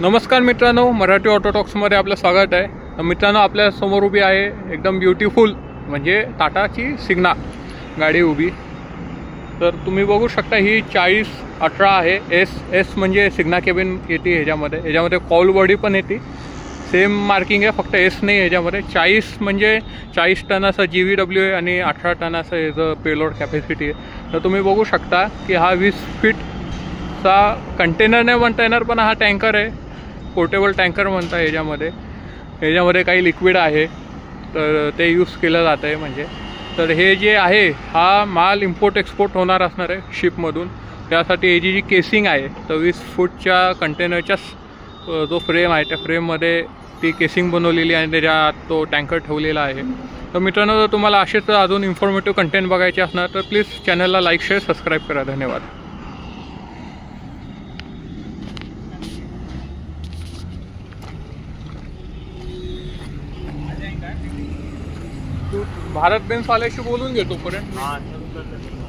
नमस्कार मित्रांनो, मराठी ऑटो टॉक्समध्ये आपलं स्वागत आहे। मित्रांनो, आपल्या समोर उभी आहे एकदम ब्युटिफुल म्हणजे टाटाची सिग्ना गाडी उभी। तर तुम्ही बघू शकता ही 4018 आहे। एस म्हणजे सिग्ना केबिन येते ह्याच्यामध्ये कॉल बॉडी पण येते, सेम मार्किंग आहे, फक्त एस नाही ह्याच्यामध्ये। 40 म्हणजे 40 टनाचा GVW आहे आणि 18 टनाचा याचं पेलोड कॅपॅसिटी आहे। तर तुम्ही बघू शकता की हा 20 फीटचा कंटेनर नाही म्हणता येणार, पण हा टँकर आहे, पोर्टेबल टँकर म्हणता। ह्याच्यामध्ये काही लिक्विड आहे तर ते यूज केलं जातं आहे म्हणजे। तर हे जे आहे हा माल इम्पोर्ट एक्सपोर्ट होणार असणार आहे शिपमधून। त्यासाठी ही जी केसिंग आहे तर 20 फूटच्या कंटेनरच्या जो फ्रेम आहे त्या फ्रेममध्ये ती केसिंग बनवलेली आहे आणि त्याच्यात तो टँकर ठेवलेला आहे। तर मित्रांनो, जर तुम्हाला असेच अजून इन्फॉर्मेटिव्ह कंटेंट बघायचे असणार तर प्लीज चॅनलला लाईक शेअर सबस्क्राईब करा। धन्यवाद। भारत बेन्स वाल्याशी बोलून घेतो पर्यंत।